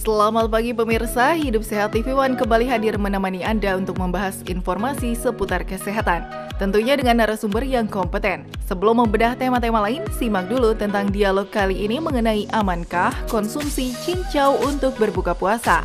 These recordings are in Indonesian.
Selamat pagi pemirsa, Hidup Sehat TV One kembali hadir menemani Anda untuk membahas informasi seputar kesehatan. Tentunya dengan narasumber yang kompeten. Sebelum membedah tema-tema lain, simak dulu tentang dialog kali ini mengenai amankah konsumsi cincau untuk berbuka puasa.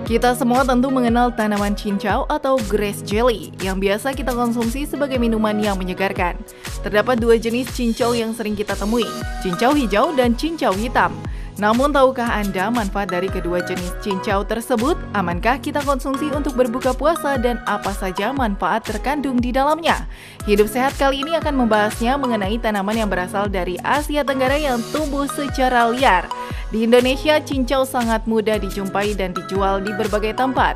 Kita semua tentu mengenal tanaman cincau atau grass jelly yang biasa kita konsumsi sebagai minuman yang menyegarkan. Terdapat dua jenis cincau yang sering kita temui, cincau hijau dan cincau hitam. Namun tahukah Anda manfaat dari kedua jenis cincau tersebut? Amankah kita konsumsi untuk berbuka puasa dan apa saja manfaat terkandung di dalamnya? Hidup Sehat kali ini akan membahasnya mengenai tanaman yang berasal dari Asia Tenggara yang tumbuh secara liar. Di Indonesia, cincau sangat mudah dijumpai dan dijual di berbagai tempat.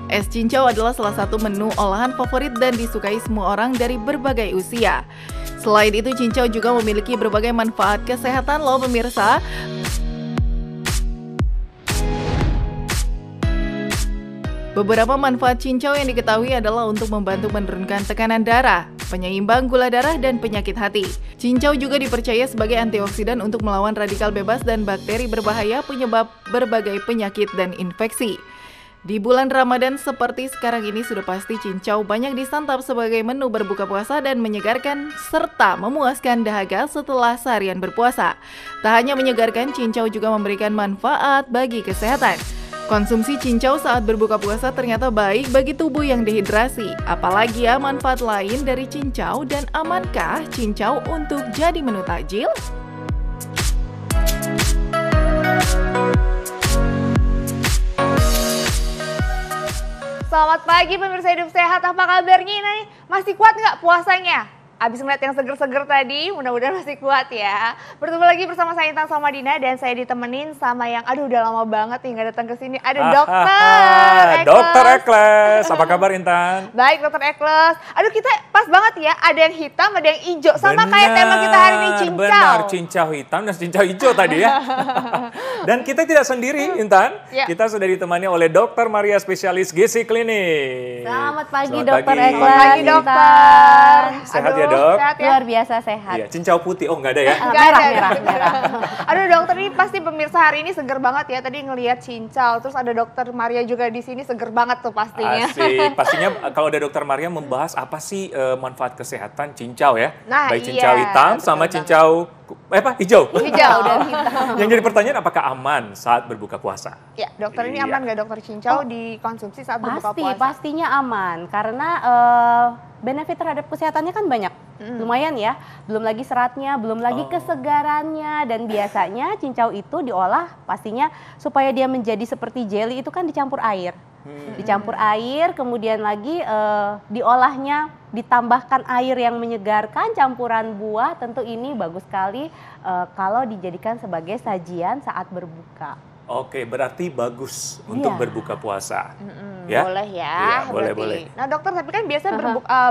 Es cincau adalah salah satu menu olahan favorit dan disukai semua orang dari berbagai usia. Selain itu, cincau juga memiliki berbagai manfaat kesehatan loh pemirsa. Beberapa manfaat cincau yang diketahui adalah untuk membantu menurunkan tekanan darah, penyeimbang gula darah, dan penyakit hati. Cincau juga dipercaya sebagai antioksidan untuk melawan radikal bebas dan bakteri berbahaya penyebab berbagai penyakit dan infeksi. Di bulan Ramadan seperti sekarang ini sudah pasti cincau banyak disantap sebagai menu berbuka puasa dan menyegarkan serta memuaskan dahaga setelah seharian berpuasa. Tak hanya menyegarkan, cincau juga memberikan manfaat bagi kesehatan. Konsumsi cincau saat berbuka puasa ternyata baik bagi tubuh yang dehidrasi. Apalagi ya manfaat lain dari cincau dan amankah cincau untuk jadi menu takjil? Selamat pagi pemirsa Hidup Sehat, apa kabarnya ini? Masih kuat nggak puasanya? Abis ngeliat yang seger-seger tadi, mudah-mudahan masih kuat ya. Bertemu lagi bersama saya Intan Somadina dan saya ditemenin sama yang udah lama banget nih nggak datang ke sini. Ada Dokter Ekles. Apa kabar Intan? Baik Dokter Ekles. Aduh kita pas banget ya, ada yang hitam, ada yang hijau. Sama kayak tema kita hari ini cincau. Benar, cincau hitam dan cincau hijau tadi ya. Dan kita tidak sendiri Intan. Ya. Kita sudah ditemani oleh Dokter Maria, spesialis gizi klinik. Selamat pagi Selamat Dokter pagi. Ekles. Selamat pagi dokter. Sehat ya dok? Sehat ya? Luar biasa sehat. Iya, cincau putih. Oh nggak ada ya? Merah. Aduh dokter, ini pasti pemirsa hari ini seger banget ya. Tadi ngelihat cincau, terus ada Dokter Maria juga di sini, seger banget tuh pastinya. Asik. Pastinya kalau ada Dokter Maria membahas apa sih manfaat kesehatan cincau ya? Nah, baik iya, cincau hitam sama betul cincau hijau. Hijau dan hitam. Yang jadi pertanyaan, apakah aman saat berbuka puasa? Ya, dokter ini Iya. aman nggak dokter cincau dikonsumsi saat berbuka puasa? Pastinya aman karena benefit terhadap kesehatannya kan banyak. Lumayan ya, belum lagi seratnya, belum lagi kesegarannya, dan biasanya cincau itu diolah pastinya supaya dia menjadi seperti jelly itu kan dicampur air. Dicampur air, kemudian lagi diolahnya ditambahkan air yang menyegarkan, campuran buah, tentu ini bagus sekali kalau dijadikan sebagai sajian saat berbuka. Oke, berarti bagus untuk Iya. berbuka puasa. Ya? Boleh ya, Iya, boleh, berarti. boleh. Nah dokter, tapi kan biasa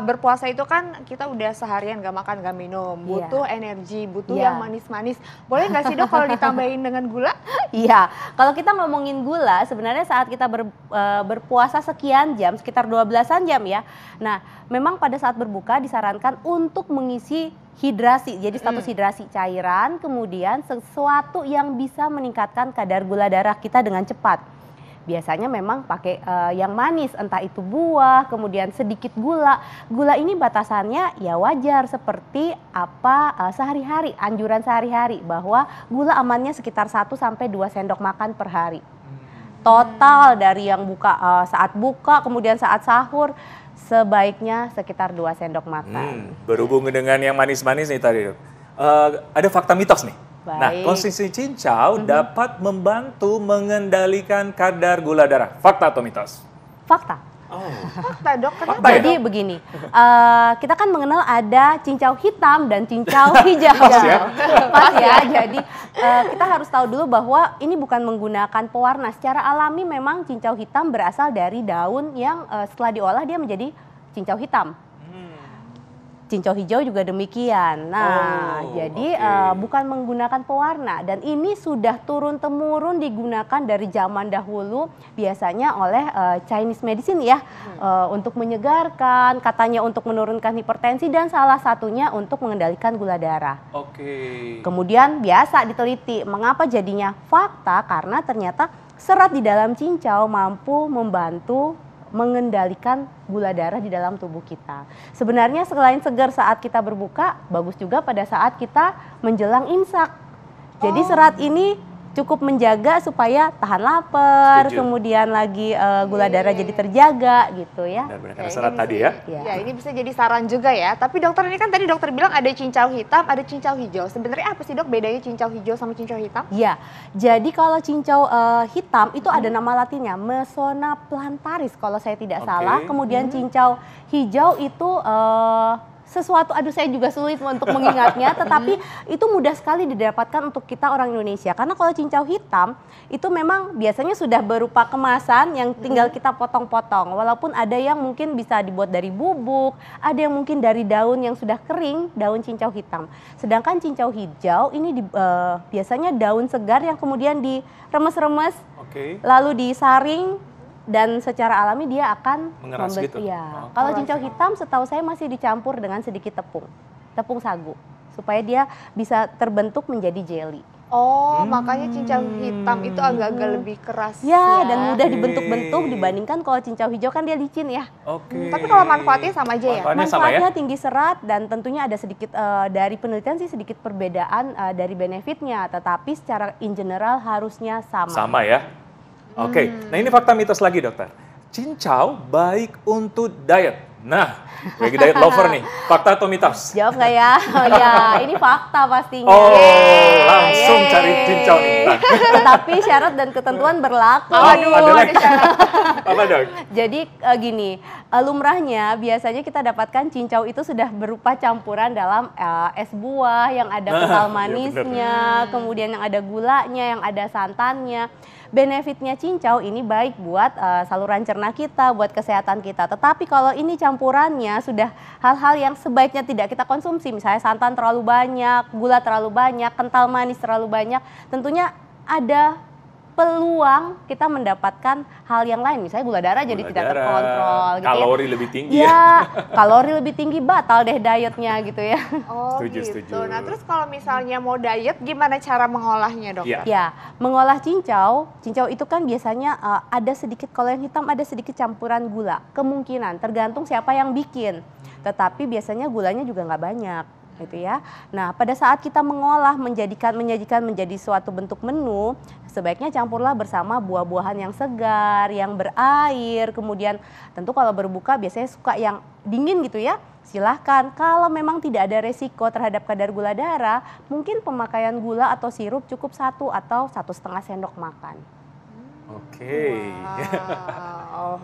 berpuasa itu kan kita udah seharian gak makan, gak minum, butuh energi, butuh Iya. yang manis-manis. Boleh nggak sih dok kalau ditambahin dengan gula? Iya, kalau kita ngomongin gula, sebenarnya saat kita berpuasa sekian jam, sekitar 12-an jam ya. Nah, memang pada saat berbuka disarankan untuk mengisi hidrasi, jadi status hidrasi cairan, kemudian sesuatu yang bisa meningkatkan kadar gula darah kita dengan cepat. Biasanya memang pakai yang manis, entah itu buah, kemudian sedikit gula. Gula ini batasannya ya wajar seperti apa sehari-hari, anjuran sehari-hari bahwa gula amannya sekitar 1-2 sendok makan per hari. Total dari yang buka saat buka, kemudian saat sahur, sebaiknya sekitar 2 sendok makan. Berhubung dengan yang manis-manis nih tadi, ada fakta mitos nih. Nah, Baik. konsumsi cincau dapat membantu mengendalikan kadar gula darah. Fakta atau mitos? Fakta. Fakta dok, kenapa? Fakta ya? Jadi begini, kita kan mengenal ada cincau hitam dan cincau hijau. Pas ya? Pas ya, jadi kita harus tahu dulu bahwa ini bukan menggunakan pewarna. Secara alami memang cincau hitam berasal dari daun yang setelah diolah dia menjadi cincau hitam. Cincau hijau juga demikian. Nah, jadi bukan menggunakan pewarna dan ini sudah turun-temurun digunakan dari zaman dahulu biasanya oleh Chinese medicine ya, untuk menyegarkan, katanya untuk menurunkan hipertensi dan salah satunya untuk mengendalikan gula darah. Kemudian biasa diteliti mengapa jadinya fakta karena ternyata serat di dalam cincau mampu membantu mengendalikan gula darah di dalam tubuh kita. Sebenarnya selain segar saat kita berbuka, bagus juga pada saat kita menjelang imsak. Jadi serat ini cukup menjaga supaya tahan lapar, kemudian lagi gula darah jadi terjaga gitu ya. Benar-benar karena serat tadi ya. Ya, ini bisa jadi saran juga ya. Tapi dokter, ini kan tadi dokter bilang ada cincau hitam, ada cincau hijau. Sebenarnya apa sih dok bedanya cincau hijau sama cincau hitam? Ya, jadi kalau cincau hitam itu ada nama latinnya Mesona plantaris kalau saya tidak salah. Kemudian cincau hijau itu sesuatu, aduh saya juga sulit untuk mengingatnya, tetapi itu mudah sekali didapatkan untuk kita orang Indonesia. Karena kalau cincau hitam itu memang biasanya sudah berupa kemasan yang tinggal kita potong-potong. Walaupun ada yang mungkin bisa dibuat dari bubuk, ada yang mungkin dari daun yang sudah kering, daun cincau hitam. Sedangkan cincau hijau ini biasanya daun segar yang kemudian diremes-remes, lalu disaring, dan secara alami dia akan mengeras gitu. Ya. Kalau cincau hitam setahu saya masih dicampur dengan sedikit tepung sagu supaya dia bisa terbentuk menjadi jelly. Oh, makanya cincau hitam itu agak-agak lebih keras. Ya, dan mudah dibentuk-bentuk dibandingkan kalau cincau hijau kan dia licin ya. Tapi kalau manfaatnya sama aja ya? Manfaatnya tinggi serat dan tentunya ada sedikit dari penelitian sih sedikit perbedaan dari benefitnya, tetapi secara in general harusnya sama. Sama ya. Nah ini fakta mitos lagi dokter. Cincau baik untuk diet. Nah, bagi diet lover nih, fakta atau mitos? Jawab nggak ya? Oh ya, ini fakta pastinya. Oh, langsung cari cincau nih. Tetapi syarat dan ketentuan berlaku. Aduh, ada syarat. Apa dok? Jadi gini, lumrahnya biasanya kita dapatkan cincau itu sudah berupa campuran dalam es buah yang ada kental manisnya, kemudian yang ada gulanya, yang ada santannya. Benefitnya cincau ini baik buat saluran cerna kita, buat kesehatan kita. Tetapi kalau ini campurannya sudah hal-hal yang sebaiknya tidak kita konsumsi, misalnya santan terlalu banyak, gula terlalu banyak, kental manis terlalu banyak, tentunya ada peluang kita mendapatkan hal yang lain, misalnya gula darah jadi tidak terkontrol gitu kalori lebih tinggi ya. Kalori lebih tinggi, batal deh dietnya gitu ya. Oh setuju. Nah terus kalau misalnya mau diet gimana cara mengolahnya dokter? Ya, mengolah cincau itu kan biasanya ada sedikit, kalau yang hitam ada sedikit campuran gula, kemungkinan tergantung siapa yang bikin, tetapi biasanya gulanya juga nggak banyak gitu ya. Nah, pada saat kita mengolah menyajikan menjadi suatu bentuk menu, sebaiknya campurlah bersama buah-buahan yang segar, yang berair. Kemudian tentu kalau berbuka biasanya suka yang dingin gitu ya. Silahkan, kalau memang tidak ada resiko terhadap kadar gula darah, mungkin pemakaian gula atau sirup cukup 1 atau 1,5 sendok makan.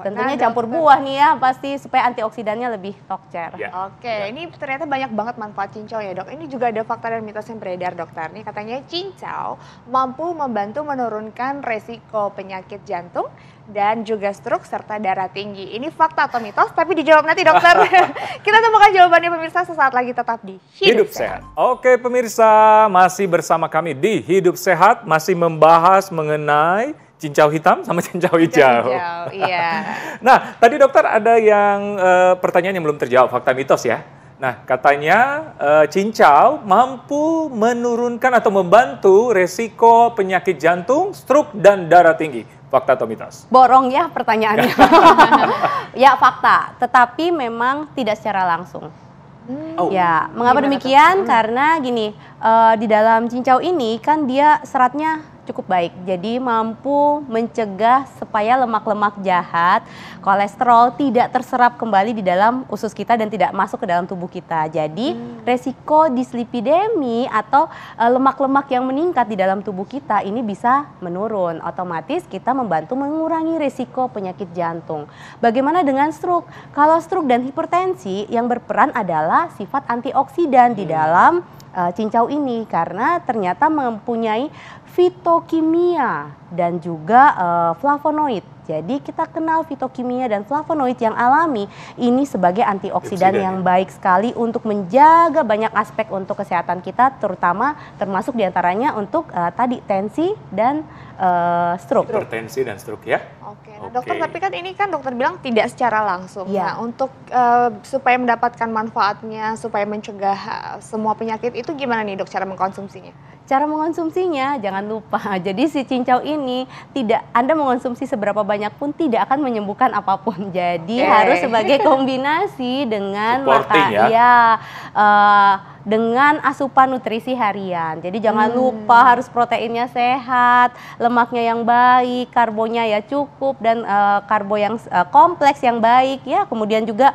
Tentunya campur buah nih ya, pasti supaya antioksidannya lebih tokcer. Ini ternyata banyak banget manfaat cincau ya dok. Ini juga ada fakta dan mitos yang beredar dokter. Nih katanya cincau mampu membantu menurunkan resiko penyakit jantung dan juga stroke serta darah tinggi. Ini fakta atau mitos? Tapi dijawab nanti dokter. Kita temukan jawabannya pemirsa sesaat lagi, tetap di Hidup Sehat. Oke pemirsa, masih bersama kami di Hidup Sehat, masih membahas mengenai cincau hitam sama cincau hijau. Iya. Nah, tadi dokter ada yang pertanyaan yang belum terjawab, fakta mitos ya. Nah, katanya cincau mampu menurunkan atau membantu resiko penyakit jantung, stroke, dan darah tinggi. Fakta atau mitos? Borong ya pertanyaannya. Ya fakta, tetapi memang tidak secara langsung. Ya, mengapa demikian? Karena gini, di dalam cincau ini kan dia seratnya cukup baik, jadi mampu mencegah supaya lemak-lemak jahat, kolesterol tidak terserap kembali di dalam usus kita dan tidak masuk ke dalam tubuh kita. Jadi resiko dislipidemi atau lemak-lemak yang meningkat di dalam tubuh kita ini bisa menurun. Otomatis kita membantu mengurangi resiko penyakit jantung. Bagaimana dengan stroke? Kalau stroke dan hipertensi yang berperan adalah sifat antioksidan di dalam cincau ini, karena ternyata mempunyai fitokimia dan juga flavonoid. Jadi kita kenal fitokimia dan flavonoid yang alami ini sebagai antioksidan yang baik sekali untuk menjaga banyak aspek untuk kesehatan kita, terutama termasuk diantaranya untuk tadi tensi dan stroke. Hipertensi dan stroke ya. Oke, nah dokter, tapi kan ini kan dokter bilang tidak secara langsung. Ya. Nah, untuk supaya mendapatkan manfaatnya, supaya mencegah semua penyakit itu gimana nih dok cara mengkonsumsinya? Cara mengonsumsinya jangan lupa. Jadi si cincau ini Anda mengonsumsi seberapa banyak pun tidak akan menyembuhkan apapun. Jadi harus sebagai kombinasi dengan dengan asupan nutrisi harian. Jadi jangan lupa harus proteinnya sehat, lemaknya yang baik, karbonya ya cukup dan karbo yang kompleks yang baik ya. Kemudian juga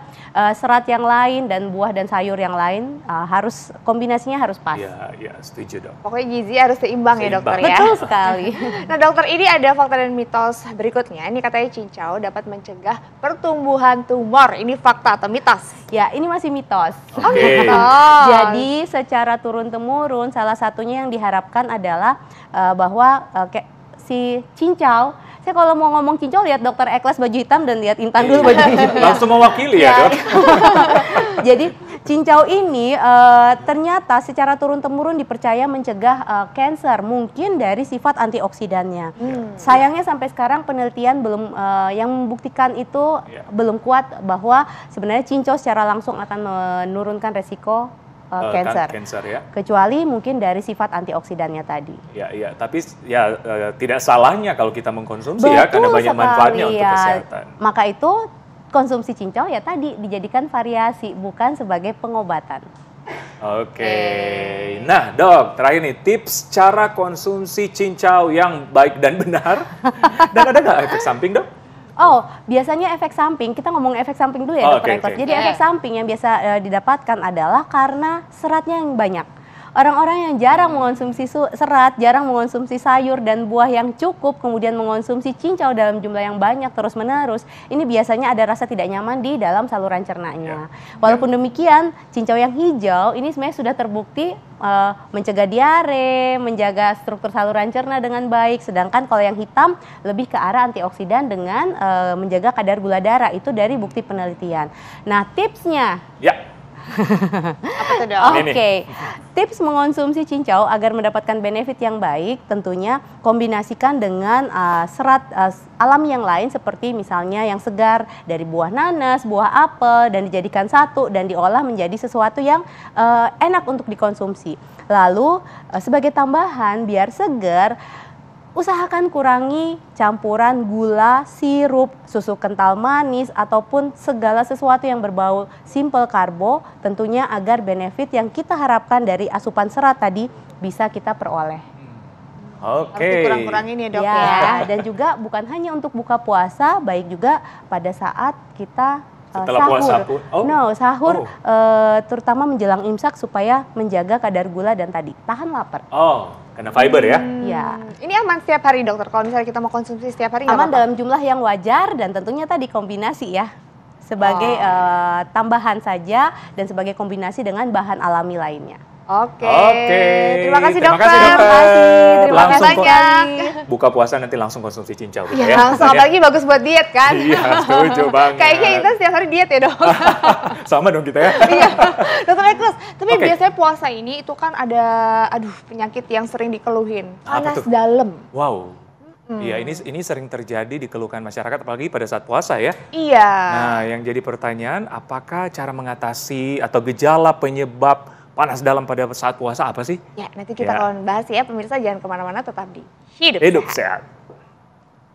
serat yang lain dan buah dan sayur yang lain harus kombinasinya harus pas. Iya, setuju dok. Pokoknya gizi harus seimbang ya dokter ya. Betul sekali. Nah dokter, ini ada fakta dan mitos berikutnya. Ini katanya cincau dapat mencegah pertumbuhan tumor. Ini fakta atau mitos? Ya, ini masih mitos. Oh, mitos. Jadi secara turun-temurun salah satunya yang diharapkan adalah bahwa si cincau, saya kalau mau ngomong cincau lihat dokter Eklas baju hitam dan lihat Intan dulu baju hitam. Langsung mewakili ya dok. Jadi cincau ini ternyata secara turun-temurun dipercaya mencegah kanker, mungkin dari sifat antioksidannya. Sayangnya sampai sekarang penelitian belum yang membuktikan itu belum kuat bahwa sebenarnya cincau secara langsung akan menurunkan resiko kanker, ya. Kecuali mungkin dari sifat antioksidannya tadi. Ya, tapi ya tidak salahnya kalau kita mengkonsumsi ya, karena banyak manfaatnya untuk kesehatan. Maka itu konsumsi cincau ya tadi dijadikan variasi, bukan sebagai pengobatan. Oke. Nah dok, terakhir nih tips cara konsumsi cincau yang baik dan benar. Dan ada nggak efek samping dok? Oh, biasanya efek samping, kita ngomong efek samping dulu ya dokter Eklas. Jadi efek samping yang biasa didapatkan adalah karena seratnya yang banyak. Orang-orang yang jarang mengonsumsi serat, jarang mengonsumsi sayur dan buah yang cukup, kemudian mengonsumsi cincau dalam jumlah yang banyak terus-menerus, ini biasanya ada rasa tidak nyaman di dalam saluran cernanya. Walaupun demikian, cincau yang hijau ini sebenarnya sudah terbukti mencegah diare, menjaga struktur saluran cerna dengan baik, sedangkan kalau yang hitam lebih ke arah antioksidan dengan menjaga kadar gula darah, itu dari bukti penelitian. Nah, tipsnya. Apa tuh dok? Oke. Tips mengonsumsi cincau agar mendapatkan benefit yang baik tentunya kombinasikan dengan serat alami yang lain seperti misalnya yang segar dari buah nanas, buah apel dan dijadikan satu dan diolah menjadi sesuatu yang enak untuk dikonsumsi. Lalu sebagai tambahan biar segar, usahakan kurangi campuran gula, sirup, susu kental manis, ataupun segala sesuatu yang berbau simple karbo, tentunya agar benefit yang kita harapkan dari asupan serat tadi bisa kita peroleh. Oke. Harus dikurang-kurangin ya dok ya. Dan juga bukan hanya untuk buka puasa, baik juga pada saat kita setelah sahur. Puasa pun? Sahur terutama menjelang imsak supaya menjaga kadar gula dan tadi tahan lapar. Karena fiber ya? Iya. Ini aman setiap hari dokter, kalau misalnya kita mau konsumsi setiap hari aman dalam jumlah yang wajar dan tentunya tadi kombinasi ya. Sebagai tambahan saja dan sebagai kombinasi dengan bahan alami lainnya. Oke. Terima kasih dokter. Terima kasih banyak. Buka puasa nanti langsung konsumsi cincau. Iya, langsung. Apalagi bagus buat diet kan. Iya, setuju banget. Kayaknya kita setiap hari diet ya dok. Sama dong kita ya. Iya, dokter Eklas. Tapi biasanya puasa ini itu kan ada, penyakit yang sering dikeluhin. Panas dalam. Wow. Iya, ini sering terjadi dikeluhkan masyarakat, apalagi pada saat puasa ya. Iya. Nah, yang jadi pertanyaan, apakah cara mengatasi atau gejala penyebab panas dalam pada saat puasa apa sih? Ya, nanti kita akan bahas ya. Pemirsa jangan kemana-mana, tetap di Hidup Sehat.